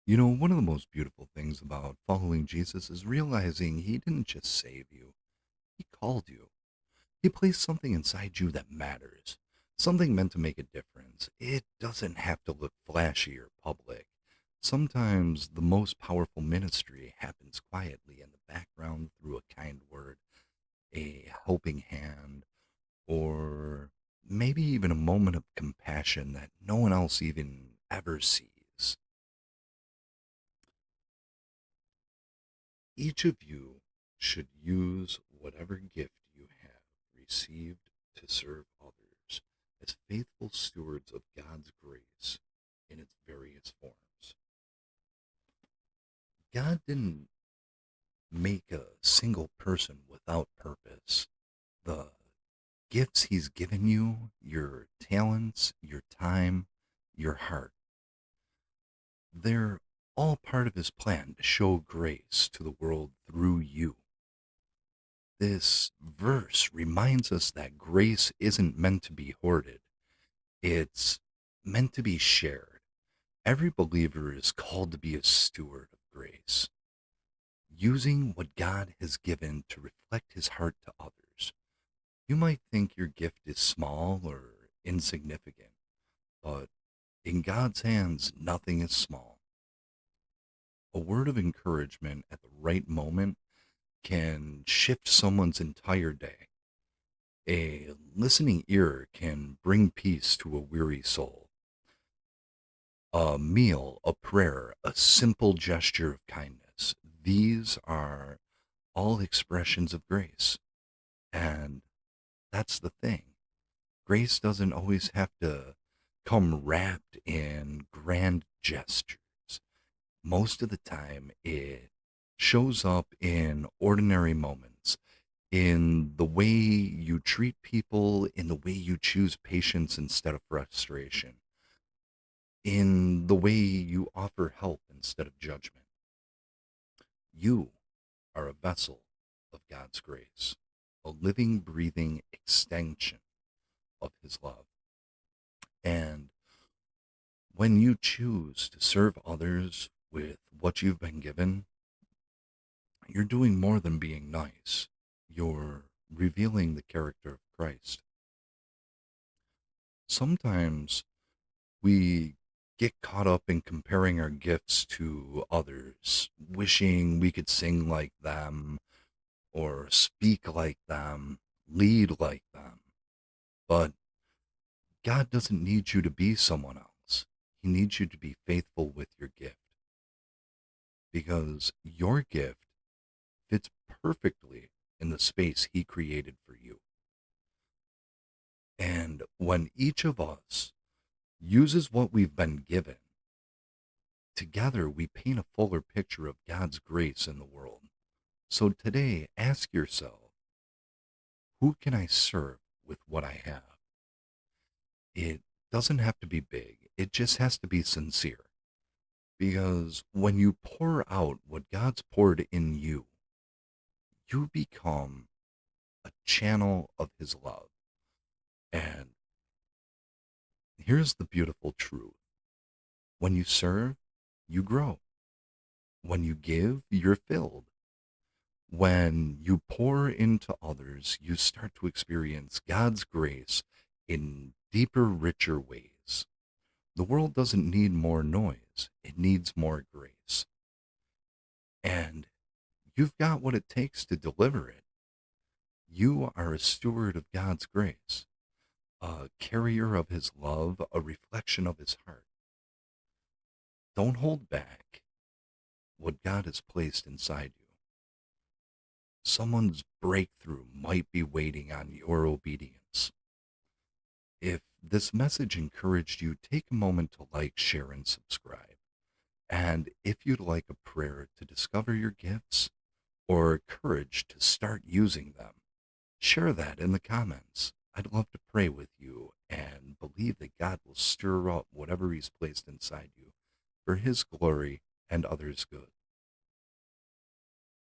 One of the most beautiful things about following Jesus is realizing he didn't just save you, he called you. He placed something inside you that matters, something meant to make a difference. It doesn't have to look flashy or public. Sometimes the most powerful ministry happens quietly in the background through a kind word, a helping hand, or maybe even a moment of compassion that no one else even ever sees. Each of you should use whatever gift you have received to serve others as faithful stewards of God's grace in its various forms. God didn't make a single person without purpose. The gifts He's given you, your talents, your time, your heart, they're all part of His plan to show grace to the world through you. This verse reminds us that grace isn't meant to be hoarded, it's meant to be shared. Every believer is called to be a steward of grace, using what God has given to reflect his heart to others. You might think your gift is small or insignificant, but in God's hands, nothing is small. A word of encouragement at the right moment can shift someone's entire day. A listening ear can bring peace to a weary soul. A meal, a prayer, a simple gesture of kindness. These are all expressions of grace. And that's the thing. Grace doesn't always have to come wrapped in grand gestures. Most of the time, it shows up in ordinary moments, in the way you treat people, in the way you choose patience instead of frustration, in the way you offer help instead of judgment. You are a vessel of God's grace, a living, breathing extension of His love. And when you choose to serve others with what you've been given, you're doing more than being nice. You're revealing the character of Christ. Sometimes we get caught up in comparing our gifts to others, wishing we could sing like them or speak like them, lead like them. But God doesn't need you to be someone else. He needs you to be faithful with your gift because your gift fits perfectly in the space He created for you. And when each of us uses what we've been given, together we paint a fuller picture of God's grace in the world. So today, ask yourself, who can I serve with what I have? It doesn't have to be big, it just has to be sincere. Because when you pour out what God's poured in you, you become a channel of His love. And here's the beautiful truth: when you serve, you grow. When you give, you're filled. When you pour into others, you start to experience God's grace in deeper, richer ways. The world doesn't need more noise, it needs more grace. And you've got what it takes to deliver it. You are a steward of God's grace, a carrier of His love, a reflection of His heart. Don't hold back what God has placed inside you. Someone's breakthrough might be waiting on your obedience. If this message encouraged you, take a moment to like, share, and subscribe. And if you'd like a prayer to discover your gifts or courage to start using them, share that in the comments. I'd love to pray with you and believe that God will stir up whatever He's placed inside you for His glory and others' good.